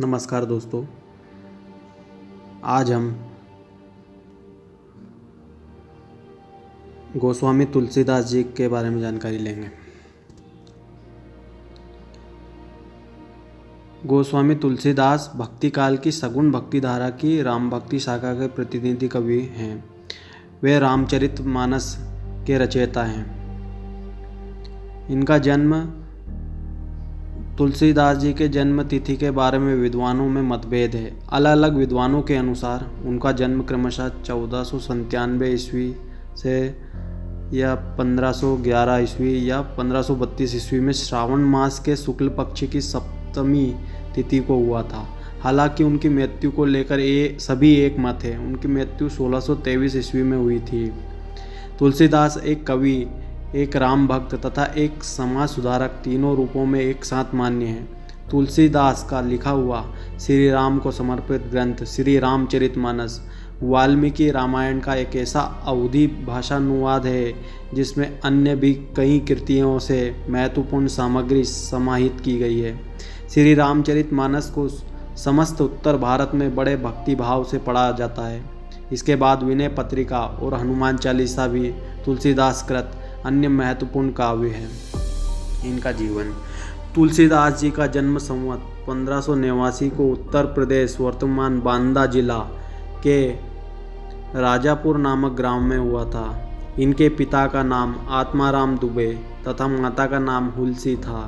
नमस्कार दोस्तों। आज हम गोस्वामी तुलसीदास जी के बारे में जानकारी लेंगे। गोस्वामी तुलसीदास भक्ति काल की सगुण भक्ति धारा की राम भक्ति शाखा के प्रतिनिधि कवि हैं। वे रामचरितमानस के रचयिता हैं। इनका जन्म तुलसीदास जी के जन्म तिथि के बारे में विद्वानों में मतभेद है। अलग अलग विद्वानों के अनुसार उनका जन्म क्रमशः 1497 ईस्वी से या 1511 ईस्वी या 1532 ईस्वी में श्रावण मास के शुक्ल पक्ष की सप्तमी तिथि को हुआ था। हालांकि उनकी मृत्यु को लेकर सभी एक मत है। उनकी मृत्यु 1623 ईस्वी में हुई थी। तुलसीदास एक कवि, एक राम भक्त तथा एक समाज सुधारक तीनों रूपों में एक साथ मान्य है। तुलसीदास का लिखा हुआ श्री राम को समर्पित ग्रंथ श्री रामचरितमानस वाल्मीकि रामायण का एक ऐसा अवधी भाषानुवाद है जिसमें अन्य भी कई कृतियों से महत्वपूर्ण सामग्री समाहित की गई है। श्री रामचरितमानस को समस्त उत्तर भारत में बड़े भक्ति भाव से पढ़ा जाता है। इसके बाद विनय पत्रिका और हनुमान चालीसा भी तुलसीदास कृत अन्य महत्वपूर्ण काव्य हैं। इनका जीवन। तुलसीदास जी का जन्म संवत 1589 को उत्तर प्रदेश वर्तमान बांदा जिला के राजापुर नामक ग्राम में हुआ था। इनके पिता का नाम आत्माराम दुबे तथा माता का नाम हुलसी था।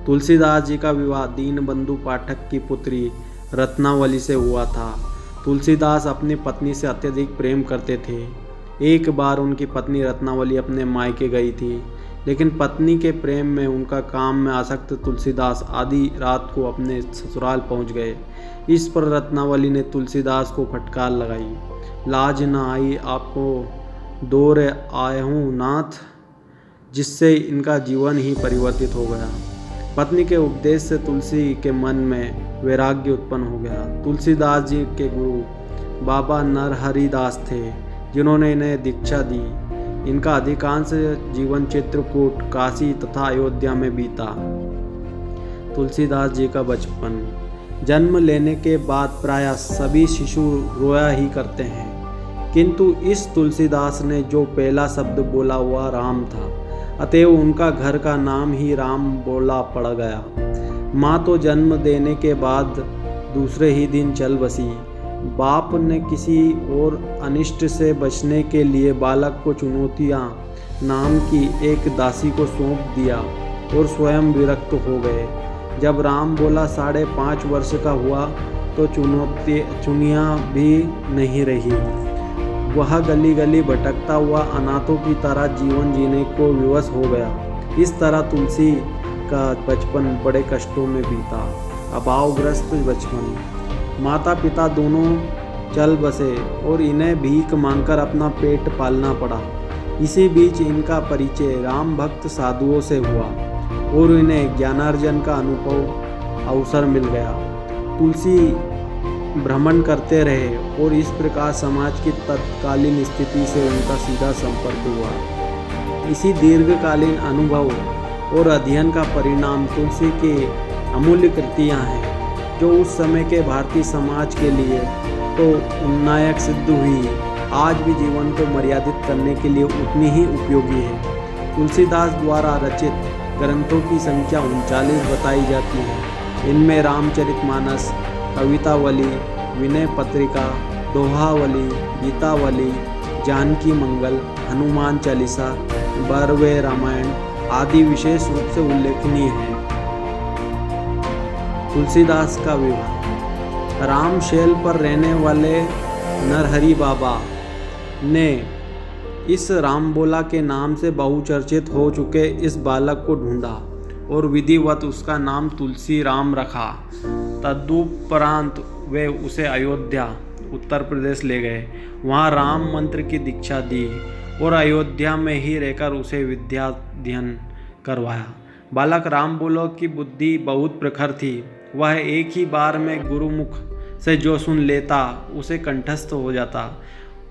तुलसीदास जी का विवाह दीनबंधु पाठक की पुत्री रत्नावली से हुआ था। तुलसीदास अपनी पत्नी से अत्यधिक प्रेम करते थे। एक बार उनकी पत्नी रत्नावली अपने मायके गई थी, लेकिन पत्नी के प्रेम में उनका काम में आसक्त तुलसीदास आधी रात को अपने ससुराल पहुंच गए। इस पर रत्नावली ने तुलसीदास को फटकार लगाई, लाज न आई आपको दौर आए हूँ नाथ, जिससे इनका जीवन ही परिवर्तित हो गया। पत्नी के उपदेश से तुलसी के मन में वैराग्य उत्पन्न हो गया। तुलसीदास जी के गुरु बाबा नरहरिदास थे, जिन्होंने इन्हें दीक्षा दी। इनका अधिकांश जीवन चित्रकूट, काशी तथा अयोध्या में बीता। तुलसीदास जी का बचपन। जन्म लेने के बाद प्रायः सभी शिशु रोया ही करते हैं, किंतु इस तुलसीदास ने जो पहला शब्द बोला वह राम था, अतएव उनका घर का नाम ही राम बोला पड़ गया। माँ तो जन्म देने के बाद दूसरे ही दिन चल बसी। बाप ने किसी और अनिष्ट से बचने के लिए बालक को चुनौतियाँ नाम की एक दासी को सौंप दिया और स्वयं विरक्त हो गए। जब राम बोला 5.5 वर्ष का हुआ तो चुनियाँ भी नहीं रही। वह गली गली भटकता हुआ अनाथों की तरह जीवन जीने को विवश हो गया। इस तरह तुलसी का बचपन बड़े कष्टों में बीता। अभावग्रस्त बचपन। माता पिता दोनों चल बसे और इन्हें भीख मांगकर अपना पेट पालना पड़ा। इसी बीच इनका परिचय राम भक्त साधुओं से हुआ और इन्हें ज्ञानार्जन का अवसर मिल गया। तुलसी भ्रमण करते रहे और इस प्रकार समाज की तत्कालीन स्थिति से उनका सीधा संपर्क हुआ। इसी दीर्घकालीन अनुभव और अध्ययन का परिणाम तुलसी की अमूल्य कृतियाँ हैं, जो उस समय के भारतीय समाज के लिए तो उन्नायक सिद्ध हुई, आज भी जीवन को मर्यादित करने के लिए उतनी ही उपयोगी है। तुलसीदास द्वारा रचित ग्रंथों की संख्या 39 बताई जाती है। इनमें रामचरितमानस, कवितावली, विनय पत्रिका, दोहावली, गीतावली, जानकी मंगल, हनुमान चालीसा, 12वें रामायण आदि विशेष रूप से उल्लेखनीय हैं। तुलसीदास का विवाह। रामशैल पर रहने वाले नरहरि बाबा ने इस रामबोला के नाम से बहुचर्चित हो चुके इस बालक को ढूंढा और विधिवत उसका नाम तुलसी राम रखा। तदुपरांत वे उसे अयोध्या उत्तर प्रदेश ले गए। वहाँ राम मंत्र की दीक्षा दी और अयोध्या में ही रहकर उसे विद्याध्ययन करवाया। बालक रामबोला की बुद्धि बहुत प्रखर थी। वह एक ही बार में गुरुमुख से जो सुन लेता उसे कंठस्थ हो जाता।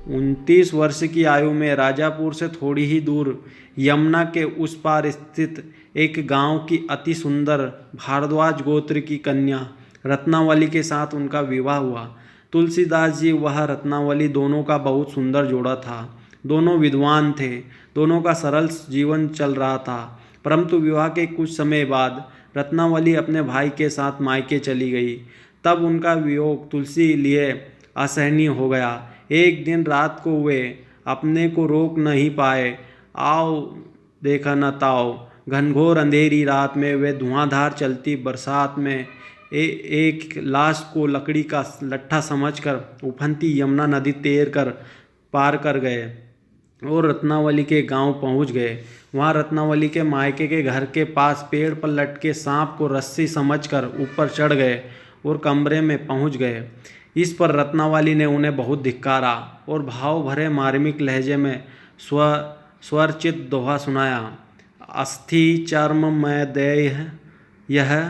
29 वर्ष की आयु में राजापुर से थोड़ी ही दूर यमुना के उस पार स्थित एक गांव की अति सुंदर भारद्वाज गोत्र की कन्या रत्नावली के साथ उनका विवाह हुआ। तुलसीदास जी वह रत्नावली दोनों का बहुत सुंदर जोड़ा था। दोनों विद्वान थे, दोनों का सरल जीवन चल रहा था। परंतु विवाह के कुछ समय बाद रत्नावली अपने भाई के साथ मायके चली गई। तब उनका वियोग तुलसी लिए असहनीय हो गया। एक दिन रात को वे अपने को रोक नहीं पाए। आओ देखा न ताओ, घनघोर अंधेरी रात में वे धुआंधार चलती बरसात में एक लाश को लकड़ी का लट्ठा समझकर उफनती यमुना नदी तैर कर पार कर गए और रत्नावली के गांव पहुंच गए। वहां रत्नावली के मायके के घर के पास पेड़ पर लटके सांप को रस्सी समझकर ऊपर चढ़ गए और कमरे में पहुंच गए। इस पर रत्नावली ने उन्हें बहुत धिक्कारा और भाव भरे मार्मिक लहजे में स्वरचित दोहा सुनाया। अस्थि चर्म में देह यह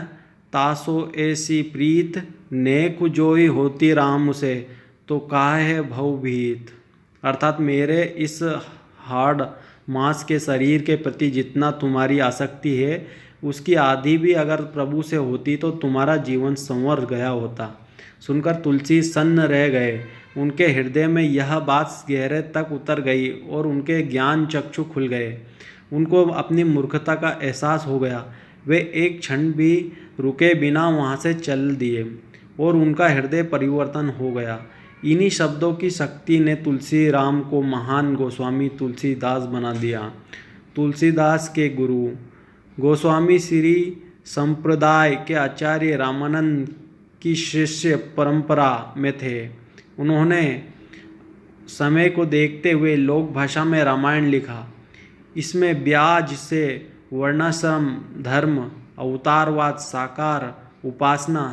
तासो ऐसी प्रीत, नेक जोई होती राम से तो काहे भवभीत। अर्थात मेरे इस हार्ड मांस के शरीर के प्रति जितना तुम्हारी आसक्ति है, उसकी आधी भी अगर प्रभु से होती तो तुम्हारा जीवन संवर गया होता। सुनकर तुलसी सन्न रह गए। उनके हृदय में यह बात गहरे तक उतर गई और उनके ज्ञान चक्षु खुल गए। उनको अपनी मूर्खता का एहसास हो गया। वे एक क्षण भी रुके बिना वहाँ से चल दिए और उनका हृदय परिवर्तन हो गया। इन्हीं शब्दों की शक्ति ने तुलसी राम को महान गोस्वामी तुलसीदास बना दिया। तुलसीदास के गुरु गोस्वामी श्री संप्रदाय के आचार्य रामानंद की शिष्य परंपरा में थे। उन्होंने समय को देखते हुए लोक भाषा में रामायण लिखा। इसमें ब्याज से वर्णाश्रम धर्म, अवतारवाद, साकार उपासना,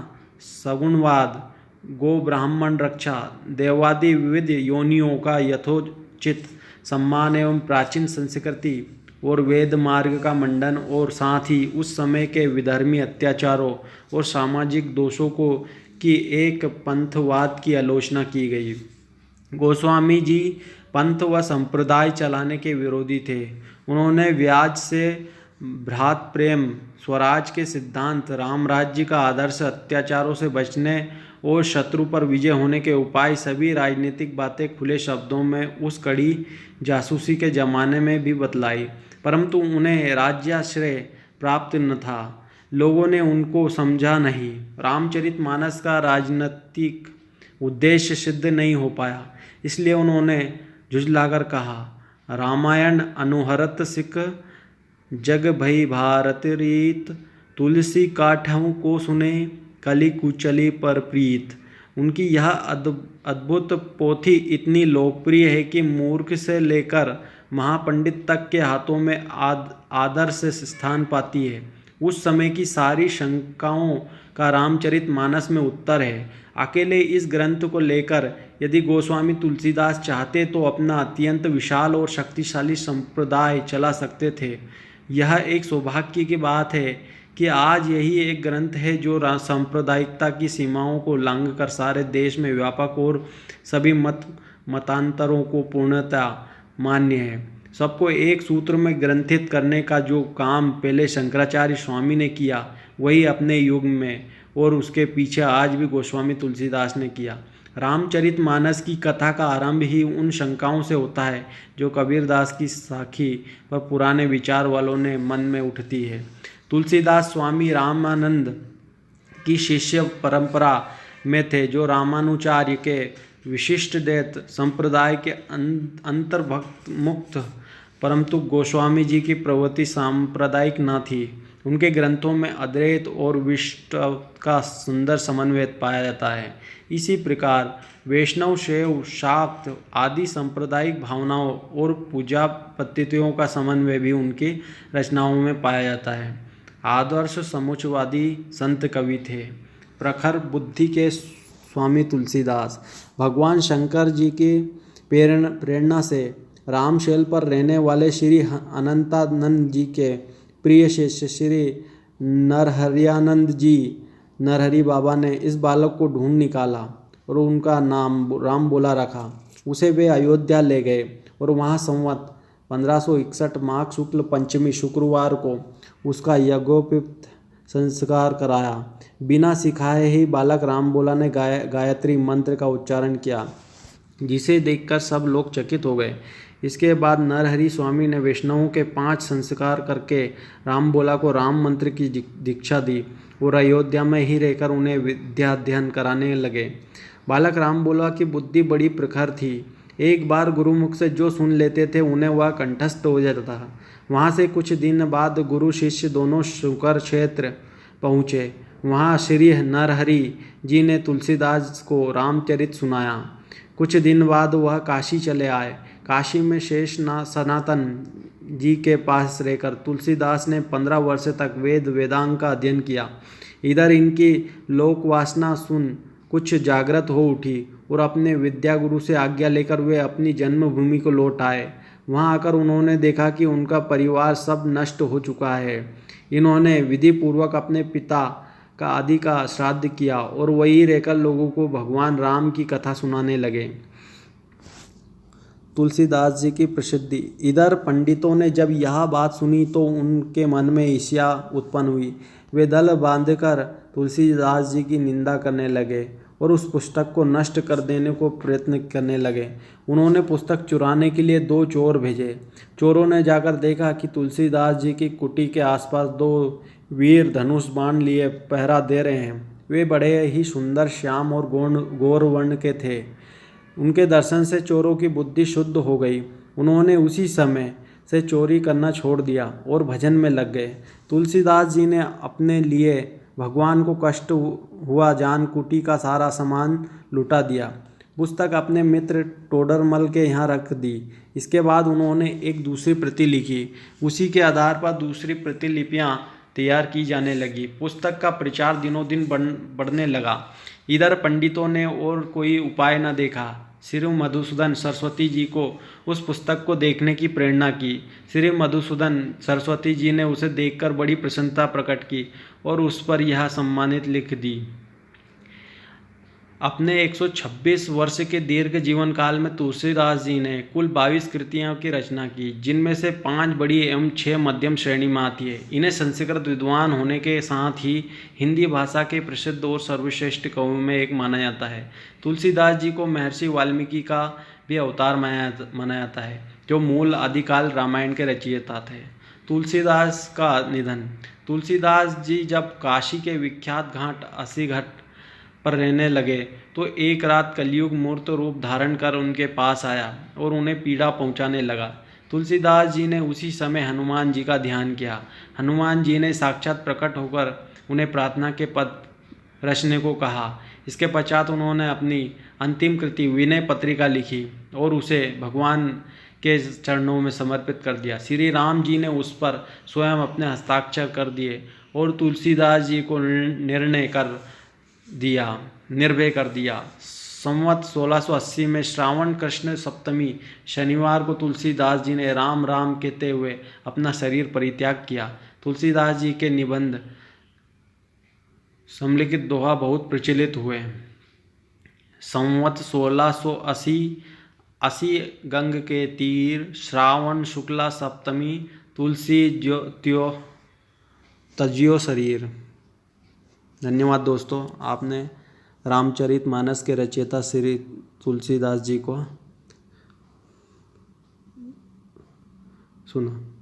सगुणवाद, गो ब्राह्मण रक्षा, देवादि विविध योनियों का यथोचित सम्मान एवं प्राचीन संस्कृति और वेद मार्ग का मंडन और साथ ही उस समय के विधर्मी अत्याचारों और सामाजिक दोषों को की एक पंथवाद की आलोचना की गई। गोस्वामी जी पंथ व संप्रदाय चलाने के विरोधी थे। उन्होंने व्याज से भ्रात प्रेम, स्वराज के सिद्धांत, राम राज्य का आदर्श, अत्याचारों से बचने और शत्रु पर विजय होने के उपाय, सभी राजनीतिक बातें खुले शब्दों में उस कड़ी जासूसी के ज़माने में भी बतलाई। परंतु उन्हें राज्याश्रय प्राप्त न था। लोगों ने उनको समझा नहीं। रामचरितमानस का राजनीतिक उद्देश्य सिद्ध नहीं हो पाया। इसलिए उन्होंने झुझलाकर कहा, रामायण अनुहरत सिख जग भई भारत रीत, तुलसी काठों को सुने कली कुचली पर प्रीत। उनकी यह अद्भुत पोथी इतनी लोकप्रिय है कि मूर्ख से लेकर महापंडित तक के हाथों में आदर से स्थान पाती है। उस समय की सारी शंकाओं का रामचरितमानस में उत्तर है। अकेले इस ग्रंथ को लेकर यदि गोस्वामी तुलसीदास चाहते तो अपना अत्यंत विशाल और शक्तिशाली संप्रदाय चला सकते थे। यह एक सौभाग्य की बात है कि आज यही एक ग्रंथ है जो सांप्रदायिकता की सीमाओं को लांघ कर सारे देश में व्यापक और सभी मतांतरों को पूर्णतः मान्य है। सबको एक सूत्र में ग्रंथित करने का जो काम पहले शंकराचार्य स्वामी ने किया, वही अपने युग में और उसके पीछे आज भी गोस्वामी तुलसीदास ने किया। रामचरितमानस की कथा का आरंभ ही उन शंकाओं से होता है जो कबीरदास की साखी व पुराने विचार वालों ने मन में उठती है। तुलसीदास स्वामी रामानंद की शिष्य परंपरा में थे, जो रामानुचार्य के विशिष्ट द्वैत संप्रदाय के अंतर्भुक्त मुक्त, परंतु गोस्वामी जी की प्रवृत्ति सांप्रदायिक न थी। उनके ग्रंथों में अद्वैत और विष्णु का सुंदर समन्वय पाया जाता है। इसी प्रकार वैष्णव, शैव, शाक्त आदि सांप्रदायिक भावनाओं और पूजा पद्धतियों का समन्वय भी उनकी रचनाओं में पाया जाता है। आदर्श समुच्चयवादी संत कवि थे। प्रखर बुद्धि के स्वामी तुलसीदास भगवान शंकर जी की प्रेरणा से रामशैल पर रहने वाले श्री अनंतानंद जी के प्रिय शिष्य श्री नरहरियानंद जी, नरहरि बाबा ने इस बालक को ढूंढ निकाला और उनका नाम राम बोला रखा। उसे वे अयोध्या ले गए और वहाँ संवत 1561 माघ शुक्ल पंचमी शुक्रवार को उसका यज्ञोपवीत संस्कार कराया। बिना सिखाए ही बालक राम बोला ने गायत्री मंत्र का उच्चारण किया, जिसे देखकर सब लोग चकित हो गए। इसके बाद नरहरि स्वामी ने वैष्णवों के 5 संस्कार करके राम बोला को राम मंत्र की दीक्षा दी और अयोध्या में ही रहकर उन्हें विद्या अध्ययन कराने लगे। बालक राम बोला की बुद्धि बड़ी प्रखर थी। एक बार गुरुमुख से जो सुन लेते थे उन्हें वह कंठस्थ हो जाता था। वहाँ से कुछ दिन बाद गुरु शिष्य दोनों शुकर क्षेत्र पहुँचे। वहाँ श्री नरहरि जी ने तुलसीदास को रामचरित सुनाया। कुछ दिन बाद वह काशी चले आए। काशी में शेष सनातन जी के पास रहकर तुलसीदास ने 15 वर्ष तक वेद वेदांग का अध्ययन किया। इधर इनकी लोक वासना सुन कुछ जागृत हो उठी और अपने विद्या गुरु से आज्ञा लेकर वे अपनी जन्मभूमि को लौट आए। वहां आकर उन्होंने देखा कि उनका परिवार सब नष्ट हो चुका है। इन्होंने विधि पूर्वक अपने पिता का आदि का श्राद्ध किया और वहीं रहकर लोगों को भगवान राम की कथा सुनाने लगे। तुलसीदास जी की प्रसिद्धि। इधर पंडितों ने जब यह बात सुनी तो उनके मन में ईर्ष्या उत्पन्न हुई। वे दल बांधकर तुलसीदास जी की निंदा करने लगे और उस पुस्तक को नष्ट कर देने को प्रयत्न करने लगे। उन्होंने पुस्तक चुराने के लिए 2 चोर भेजे। चोरों ने जाकर देखा कि तुलसीदास जी की कुटी के आसपास 2 वीर धनुष बाण लिए पहरा दे रहे हैं। वे बड़े ही सुंदर श्याम और गौर वर्ण के थे। उनके दर्शन से चोरों की बुद्धि शुद्ध हो गई। उन्होंने उसी समय से चोरी करना छोड़ दिया और भजन में लग गए। तुलसीदास जी ने अपने लिए भगवान को कष्ट हुआ जान कुटी का सारा सामान लुटा दिया। पुस्तक अपने मित्र टोडरमल के यहाँ रख दी। इसके बाद उन्होंने एक दूसरी प्रति लिखी। उसी के आधार पर दूसरी प्रतिलिपियाँ तैयार की जाने लगी। पुस्तक का प्रचार दिनों दिन बढ़ने लगा। इधर पंडितों ने और कोई उपाय न देखा। श्री मधुसूदन सरस्वती जी को उस पुस्तक को देखने की प्रेरणा की। श्री मधुसूदन सरस्वती जी ने उसे देखकर बड़ी प्रसन्नता प्रकट की और उस पर यह सम्मानित लिख दी। अपने 126 वर्ष के दीर्घ जीवन काल में तुलसीदास जी ने कुल 22 कृतियों की रचना की, जिनमें से 5 बड़ी एवं 6 मध्यम श्रेणी में आती है। इन्हें संस्कृत विद्वान होने के साथ ही हिंदी भाषा के प्रसिद्ध और सर्वश्रेष्ठ कवियों में एक माना जाता है। तुलसीदास जी को महर्षि वाल्मीकि का भी अवतार माना जाता है, जो मूल आदिकाल रामायण के रचयिता थे। तुलसीदास का निधन। तुलसीदास जी जब काशी के विख्यात घाट असीघट पर रहने लगे तो एक रात कलयुग मूर्त रूप धारण कर उनके पास आया और उन्हें पीड़ा पहुंचाने लगा। तुलसीदास जी ने उसी समय हनुमान जी का ध्यान किया। हनुमान जी ने साक्षात प्रकट होकर उन्हें प्रार्थना के पद रचने को कहा। इसके पश्चात उन्होंने अपनी अंतिम कृति विनय पत्रिका लिखी और उसे भगवान के चरणों में समर्पित कर दिया। श्री राम जी ने उस पर स्वयं अपने हस्ताक्षर कर दिए और तुलसीदास जी को निर्भय कर दिया। संवत 1680 में श्रावण कृष्ण सप्तमी शनिवार को तुलसीदास जी ने राम राम कहते हुए अपना शरीर परित्याग किया। तुलसीदास जी के निबंध सम्मिलित दोहा बहुत प्रचलित हुए। संवत 1680 गंग के तीर श्रावण शुक्ला सप्तमी तुलसी तज्यो शरीर। धन्यवाद दोस्तों, आपने रामचरितमानस के रचयिता श्री तुलसीदास जी को सुना।